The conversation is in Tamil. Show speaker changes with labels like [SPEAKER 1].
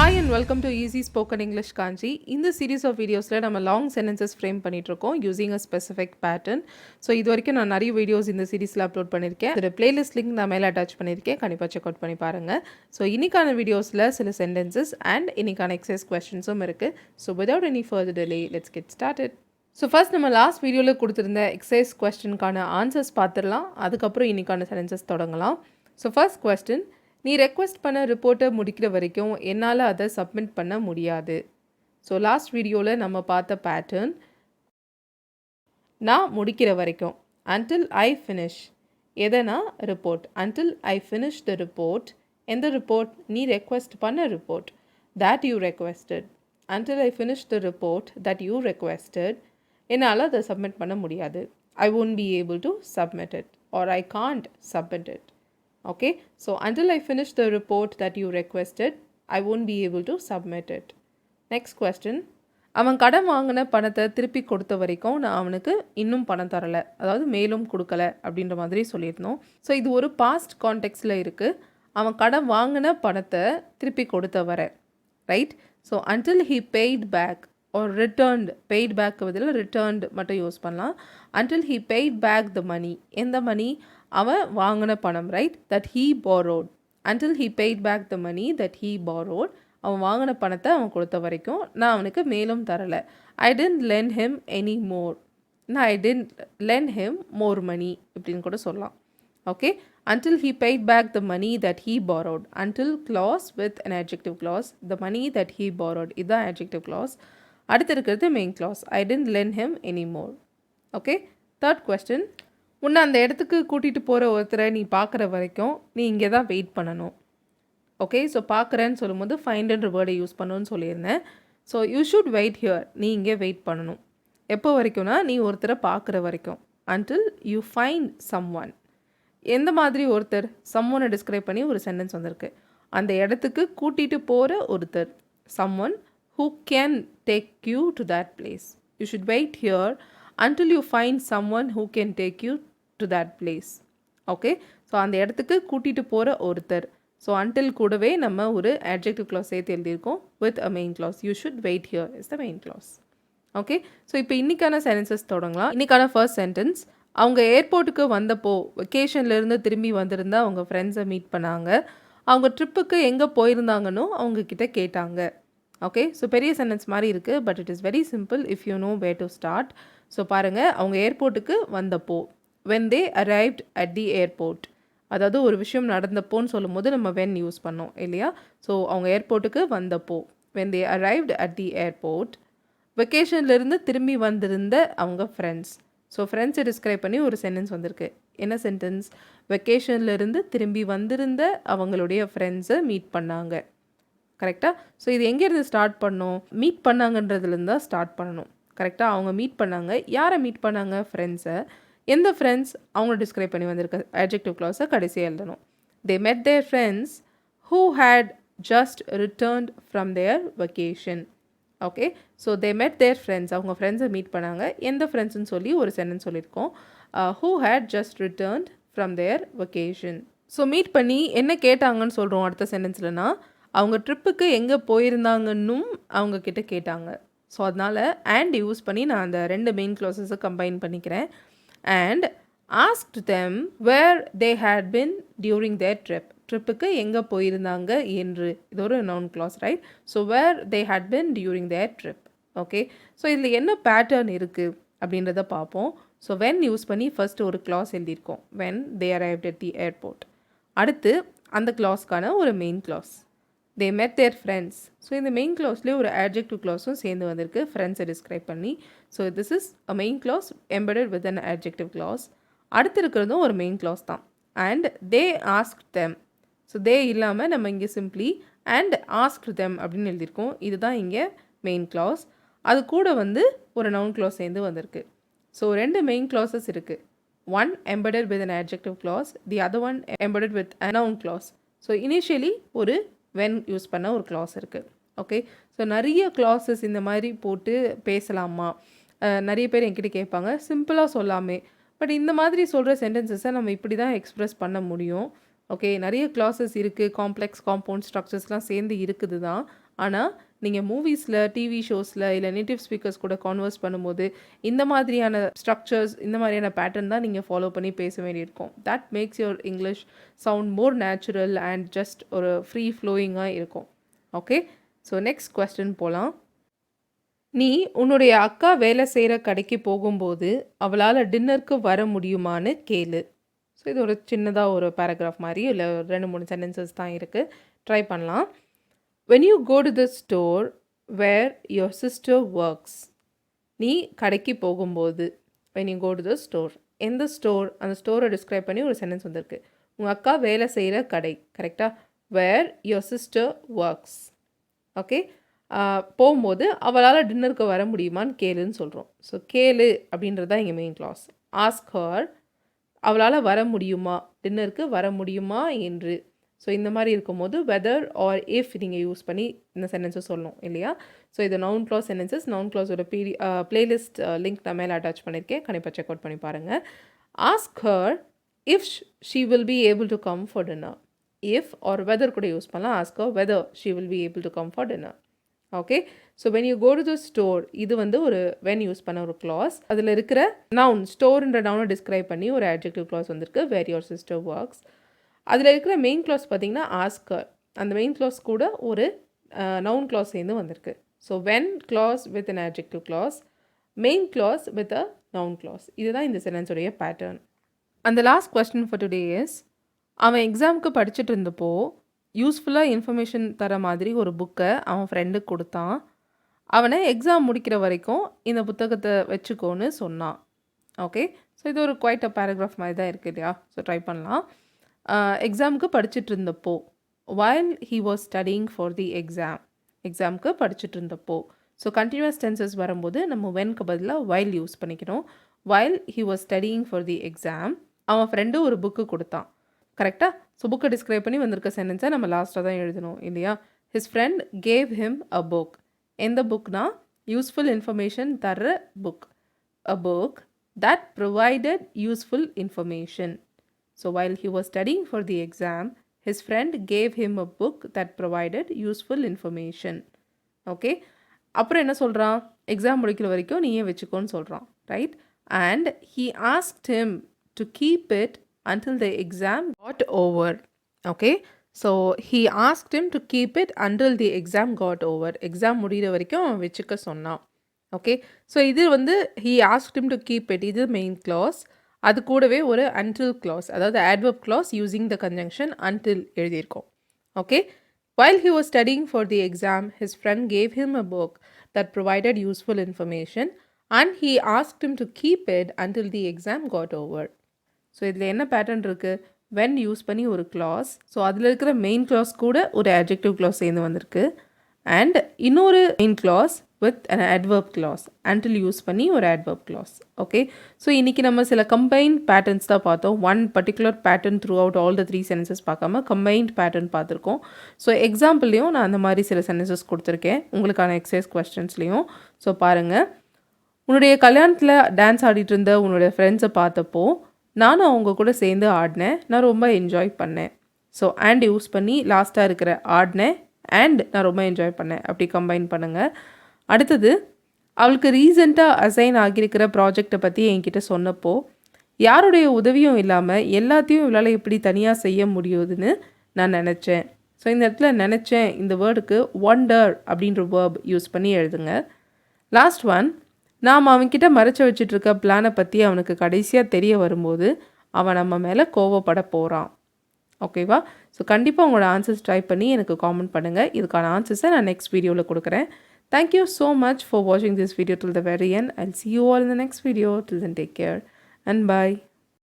[SPEAKER 1] Hi and welcome to Easy Spoken English Kanchi. In this series of videos, நம்ம long sentences frame பண்ணிட்டுருக்கோம் using a specific pattern. So இது வரைக்கும் நான் நிறைய வீடியோஸ் இந்த சீரீஸில் அப்லோட் பண்ணியிருக்கேன். அதோட பிளேலிஸ்ட் லிங்க் நான் மேலே அட்டாச் பண்ணியிருக்கேன். கண்டிப்பாக செக் அவுட் பண்ணி பாருங்கள். ஸோ இன்னைக்கான வீடியோஸில் சில சென்டென்சஸ் அண்ட் இன்னைக்கான எக்ஸசைஸ் கொஸ்டின்ஸும் இருக்குது. So without any further delay let's get started. So first நம்ம லாஸ்ட் வீடியோவில் கொடுத்துருந்த எக்ஸசைஸ் கொஸ்டினுக்கான ஆன்சர்ஸ் பார்த்துடலாம். அதுக்கப்புறம் இன்னைக்கான சென்டென்சஸ் தொடங்கலாம். ஸோ ஃபர்ஸ்ட் கொஸ்டின், நீ ரெக்வெஸ்ட் பண்ண ரிப்போர்ட்டை முடிக்கிற வரைக்கும் என்னால் அதை சப்மிட் பண்ண முடியாது. ஸோ லாஸ்ட் வீடியோவில் நம்ம பார்த்த பேட்டர்ன், நான் முடிக்கிற வரைக்கும் until I finish. எதனா report. until I finish the report. எந்த ரிப்போர்ட்? நீ ரெக்வெஸ்ட் பண்ண report. that you requested. until I finish the report that you requested. என்னால் அதை சப்மிட் பண்ண முடியாது. I won't be able to submit it or I can't submit it. Okay, so until I finish the report that you requested, I won't be able to submit it. Next question, அவன் கடன் வாங்கின பணத்தை திருப்பி கொடுத்த வரைக்கும் நான் அவனுக்கு இன்னும் பணம் தரலை, அதாவது மேலும் கொடுக்கல அப்படின்ற மாதிரி சொல்லியிருந்தோம். ஸோ இது ஒரு பாஸ்ட் கான்டெக்ஸ்டில் இருக்குது. அவன் கடன் வாங்கின பணத்தை திருப்பி கொடுத்த வரை, right? So until he paid back or returned, paid back பதில் returned மட்டும் யூஸ் பண்ணலாம். until he paid back the money. எந்த மணி? அவன் வாங்கின பணம், right? that he borrowed. until he paid back the money that he borrowed. அவன் வாங்கின பணத்தை அவன் கொடுத்த வரைக்கும் நான் அவனுக்கு மேலும் தரலை. I didn't lend him any more. நான் I didn't lend him more money இப்படின்னு கூட சொல்லலாம். Okay, until he paid back the money that he borrowed. until clause with an adjective clause. the money that he borrowed இதுதான் adjective clause. அடுத்து இருக்கிறது main clause. I didn't lend him any more. Okay, third question, உன்னை அந்த இடத்துக்கு கூட்டிகிட்டு போகிற ஒருத்தரை நீ பார்க்குற வரைக்கும் நீ இங்கே தான் வெயிட் பண்ணணும். ஓகே, ஸோ பார்க்குறேன்னு சொல்லும்போது ஃபைண்டுன்ற வேர்டை யூஸ் பண்ணணும்னு சொல்லியிருந்தேன். So you should wait here. நீ இங்கே வெயிட் பண்ணணும். எப்போ வரைக்கும்னா நீ ஒருத்தரை பார்க்குற வரைக்கும். until you find someone. எந்த மாதிரி ஒருத்தர்? someone டிஸ்கிரைப் பண்ணி ஒரு சென்டென்ஸ் வந்திருக்கு. அந்த இடத்துக்கு கூட்டிகிட்டு போகிற ஒருத்தர். someone who can take you to that place. You should wait here until you find someone who can take you to that place. Okay, so அந்த இடத்துக்கு கூட்டிகிட்டு போகிற ஒருத்தர். ஸோ until கூடவே நம்ம ஒரு adjective clause சேர்த்து எழுதியிருக்கோம் with a main clause. You should wait here is the main clause. Okay, so இப்போ இன்றைக்கான சென்டென்சஸ் தொடங்கலாம். இன்றைக்கான ஃபர்ஸ்ட் சென்டென்ஸ், அவங்க ஏர்போர்ட்டுக்கு வந்தப்போ வெக்கேஷன்லேருந்து திரும்பி வந்திருந்தா அவங்க ஃப்ரெண்ட்ஸை மீட் பண்ணாங்க. அவங்க ட்ரிப்புக்கு எங்கே போயிருந்தாங்கன்னு அவங்கக்கிட்ட கேட்டாங்க. ஓகே, ஸோ பெரிய சென்டென்ஸ் மாதிரி இருக்குது, but it is very simple if you know where to start. So பாருங்கள், அவங்க ஏர்போர்ட்டுக்கு வந்தப்போ, when they arrived at the airport. அதாவது ஒரு விஷயம் நடந்தப்போன்னு சொல்லும் போது நம்ம when யூஸ் பண்ணோம் இல்லையா? ஸோ அவங்க ஏர்போர்ட்டுக்கு வந்தப்போ, when they arrived at the airport. வெக்கேஷன்லேருந்து திரும்பி வந்திருந்த அவங்க ஃப்ரெண்ட்ஸ். ஸோ ஃப்ரெண்ட்ஸை டிஸ்கிரைப் பண்ணி ஒரு சென்டென்ஸ் வந்திருக்கு. என்ன சென்டென்ஸ்? வெக்கேஷன்லேருந்து திரும்பி வந்திருந்த அவங்களுடைய ஃப்ரெண்ட்ஸை மீட் பண்ணாங்க. கரெக்டாக? ஸோ இது எங்கேருந்து ஸ்டார்ட் பண்ணோம்? மீட் பண்ணாங்கன்றதுலேருந்து தான் ஸ்டார்ட் பண்ணணும். கரெக்டாக? அவங்க மீட் பண்ணாங்க. யாரை மீட் பண்ணாங்க? ஃப்ரெண்ட்ஸை. எந்த ஃப்ரெண்ட்ஸ்? அவங்க டிஸ்கிரைப் பண்ணி வந்திருக்க adjective clause-ஐ கடைசியாக எழுதணும். they met their friends who had just returned from their vacation. Okay, so they met their friends. அவங்க ஃப்ரெண்ட்ஸை மீட் பண்ணாங்க. எந்த ஃப்ரெண்ட்ஸ்னு சொல்லி ஒரு சென்டென்ஸ் சொல்லியிருக்கோம். who had just returned from their vacation. So meet பண்ணி என்ன கேட்டாங்கன்னு சொல்கிறோம் அடுத்த சென்டென்ஸ்லனா, அவங்க ட்ரிப்புக்கு எங்கே போயிருந்தாங்கன்னும் அவங்க கிட்ட கேட்டாங்க. ஸோ அதனால் and யூஸ் பண்ணி நான் அந்த ரெண்டு மெயின் clauses-ஐ கம்பைன் பண்ணிக்கிறேன். and asked them where they had been during their trip. ட்ரிப்புக்கு எங்கே போயிருந்தாங்க என்று. இது ஒரு noun clause, right? so where they had been during their trip. Okay, so இதில் என்ன பேட்டர்ன் இருக்குது அப்படின்றத பார்ப்போம். ஸோ when யூஸ் பண்ணி ஃபர்ஸ்ட் ஒரு clause எழுதியிருக்கோம். when they arrived at the airport. அடுத்து அந்த clauseக்கான ஒரு main clause. they met their friends. So இந்த மெயின் clauseலேயே ஒரு adjective clauseம் சேர்ந்து வந்திருக்கு ஃப்ரெண்ட்ஸை டிஸ்கிரைப் பண்ணி. So this is a main clause embedded with an adjective clause. அடுத்து இருக்கிறதும் ஒரு மெயின் clause தான். and they asked them. So they இல்லாமல் நம்ம இங்கே simply and asked them அப்படின்னு எழுதியிருக்கோம். இதுதான் இங்கே மெயின் clause. அது கூட வந்து ஒரு noun clause சேர்ந்து வந்திருக்கு. ஸோ ரெண்டு மெயின் clauses இருக்குது. one embedded with an adjective clause, the other one embedded with a noun clause. So initially ஒரு when யூஸ் பண்ண ஒரு clause இருக்குது. ஓகே, ஸோ நிறைய clauses இந்த மாதிரி போட்டு பேசலாமா? நிறைய பேர் என்கிட்ட கேட்பாங்க, சிம்பிளாக சொல்லாமே. பட் இந்த மாதிரி சொல்கிற சென்டென்சஸை நம்ம இப்படி தான் எக்ஸ்ப்ரெஸ் பண்ண முடியும். ஓகே, நிறைய கிளாஸஸ் இருக்குது, காம்ப்ளெக்ஸ் காம்பவுண்ட் ஸ்ட்ரக்சர்ஸ்லாம் சேர்ந்து இருக்குது தான். ஆனால் நீங்கள் மூவிஸில், டிவி ஷோஸில் இல்லை நேட்டிவ் ஸ்பீக்கர்ஸ் கூட கான்வர்ஸ் பண்ணும்போது இந்த மாதிரியான ஸ்ட்ரக்சர்ஸ், இந்த மாதிரியான பேட்டர்ன் தான் நீங்கள் ஃபாலோ பண்ணி பேச வேண்டியிருக்கும். That makes your English sound more natural and just ஒரு ஃப்ரீ ஃப்ளோயிங்காக இருக்கும். ஓகே, ஸோ நெக்ஸ்ட் கொஸ்டின் போகலாம். நீ உன்னுடைய அக்கா வேலை செய்கிற கடைக்கு போகும்போது அவளால் டின்னருக்கு வர முடியுமான்னு கேளு. ஸோ இது ஒரு சின்னதாக ஒரு பேராகிராஃப் மாதிரி இல்லை 2-3 சென்டென்சஸ் தான் இருக்குது. ட்ரை பண்ணலாம். when you go to the store where your sister works. நீ கடைக்கு போகும்போது when you go to the store. எந்த ஸ்டோர், அந்த ஸ்டோரை டிஸ்கிரைப் பண்ணி ஒரு சென்டென்ஸ் வந்திருக்கு. உங்கள் அக்கா வேலை செய்கிற கடை, கரெக்டாக? where your sister works. Okay, போகும்போது அவளால் டின்னருக்கு வர முடியுமான்னு கேளுன்னு சொல்கிறோம். ஸோ கேளு அப்படின்றது தான் இங்கே மெயின் கிளாஸ். ஆஸ்க் ஹர், அவளால் வர முடியுமா, டின்னருக்கு வர முடியுமா என்று. ஸோ இந்த மாதிரி இருக்கும்போது வெதர் ஆர் இஃப் நீங்கள் யூஸ் பண்ணி இந்த சென்டென்ஸை சொல்லணும் இல்லையா? ஸோ இது நவுன் கிளாஸ் சென்டென்சஸ். நவுன் கிளாஸோட பிளேலிஸ்ட் லிங்க் நான் மேலே அட்டாச் பண்ணியிருக்கேன், கண்டிப்பாக செக் அவுட் பண்ணி பாருங்கள். Ask her if she will be able to come for dinner. If or whether கூட யூஸ் பண்ணலாம். Ask her whether she will be able to come for dinner. Okay, so when you go to the store, இது வந்து ஒரு வென் யூஸ் பண்ண ஒரு கிளாஸ். அதில் இருக்கிற நவுன், ஸ்டோர்ன்ற நவுனை டிஸ்கிரைப் பண்ணி ஒரு adjective clause வந்திருக்கு, வேர் யுவர் சிஸ்டர் ஒர்க்ஸ். அதில் இருக்கிற மெயின் கிளாஸ் பார்த்தீங்கன்னா ஆஸ்கர். அந்த மெயின் கிளாஸ் கூட ஒரு நவுன் கிளாஸ் சேர்ந்து வந்திருக்கு. So when clause with an adjective clause, main clause with a noun clause. இதுதான் இந்த சென்டென்ஸுடைய பேட்டர்ன். அந்த last question for today is, அவன் எக்ஸாமுக்கு படிச்சுட்டு இருந்தப்போ யூஸ்ஃபுல்லாக இன்ஃபர்மேஷன் தர மாதிரி ஒரு புக்கை அவன் ஃப்ரெண்டுக்கு கொடுத்தான். அவனை எக்ஸாம் முடிக்கிற வரைக்கும் இந்த புத்தகத்தை வச்சுக்கோன்னு சொன்னான். ஓகே, ஸோ இது ஒரு குவைட் அ பேராகிராஃப் மாதிரி தான் இருக்குது இல்லையா? ஸோ ட்ரை பண்ணலாம். எக்ஸாமுக்கு படிச்சுட்டு இருந்தப்போ, while he was studying for the exam. எக்ஸாமுக்கு படிச்சுட்டு இருந்தப்போ. ஸோ கண்டினியூஸ் டென்சஸ் வரும்போது நம்ம வென்க்கு பதிலாக while யூஸ் பண்ணிக்கணும். while he was studying for the exam, அவன் ஃப்ரெண்டு ஒரு புக்கு கொடுத்தான், கரெக்டாக? ஸோ புக்கை டிஸ்கிரைப் பண்ணி வந்திருக்க சென்டென்ஸை நம்ம லாஸ்ட்டாக தான் எழுதணும் இல்லையா? his friend gave him a book. எந்த புக்னா, யூஸ்ஃபுல் இன்ஃபர்மேஷன் தர்ற book. a book that provided useful information. So while he was studying for the exam, his friend gave him a book that provided useful information. Okay, அப்புறம் என்ன சொல்கிறான்? எக்ஸாம் முடிக்கிற வரைக்கும் நீயே வச்சுக்கோன்னு சொல்கிறான், right? and he asked him to keep it until the exam got over. Okay, so he asked him to keep it until the exam got over. Exam முடிகிற வரைக்கும் அவன் வச்சுக்க சொன்னான். ஓகே, ஸோ இது வந்து he asked him to keep it, இது மெயின் clause. அது கூடவே ஒரு until clause, அதாவது adverb clause using the conjunction until எழுதியிருக்கோம். Okay, while he was studying for the exam, his friend gave him a book that provided useful information and he asked him to keep it until the exam got over. So இதில் என்ன பேட்டர்ன் இருக்குது? வென் யூஸ் பண்ணி ஒரு கிளாஸ், ஸோ அதில் இருக்கிற மெயின் கிளாஸ் கூட ஒரு adjective clause சேர்ந்து வந்திருக்கு. அண்ட் இன்னொரு main clause with an adverb clause, until use பண்ணி ஒரு adverb clause. ஓகே, ஸோ இன்றைக்கி நம்ம சில கம்பைன்ட் பேட்டர்ன்ஸ் தான் பார்த்தோம். One particular pattern through out all the 3 sentences பார்க்காம கம்பைன்ட் பேட்டர்ன் பார்த்துருக்கோம். ஸோ எக்ஸாம்பிள்லேயும் நான் அந்த மாதிரி சில சென்டென்சஸ் கொடுத்துருக்கேன் உங்களுக்கான எக்ஸசைஸ் கொஸ்டின்ஸ்லேயும். ஸோ பாருங்கள். உன்னுடைய கல்யாணத்தில் டான்ஸ் ஆடிட்டு இருந்த உன்னுடைய ஃப்ரெண்ட்ஸை பார்த்தப்போ நானும் அவங்க கூட சேர்ந்து ஆடினேன், நான் ரொம்ப என்ஜாய் பண்ணேன். ஸோ அண்ட் யூஸ் பண்ணி லாஸ்ட்டாக இருக்கிற ஆடினேன் அண்ட் நான் ரொம்ப என்ஜாய் பண்ணேன் அப்படி கம்பைன் பண்ணுங்கள். அடுத்தது, அவளுக்கு ரீசெண்டாக அசைன் ஆகியிருக்கிற ப்ராஜெக்டை பற்றி என்கிட்ட சொன்னப்போ யாருடைய உதவியும் இல்லாமல் எல்லாத்தையும் இவளால் எப்படி தனியாக செய்ய முடியுதுன்னு நான் நினச்சேன். ஸோ இந்த இடத்துல நினச்சேன் இந்த வேர்டுக்கு ஒண்டர் அப்படின்ற வேர்ப் யூஸ் பண்ணி எழுதுங்க. லாஸ்ட் ஒன், நாம் அவன்கிட்ட மறைச்சி வச்சிட்ருக்க பிளானை பற்றி அவனுக்கு கடைசியாக தெரிய வரும்போது அவன் நம்ம மேலே கோவப்பட போகிறான். ஓகேவா? ஸோ கண்டிப்பாக உங்களோட ஆன்சர்ஸ் ட்ரை பண்ணி எனக்கு காமெண்ட் பண்ணுங்கள். இதுக்கான ஆன்சர்ஸை நான் நெக்ஸ்ட் வீடியோவில் கொடுக்குறேன். தேங்க்யூ ஸோ மச் ஃபார் வாட்சிங் this video till the very end. I'll see you all in the next video. Till then, take care and bye.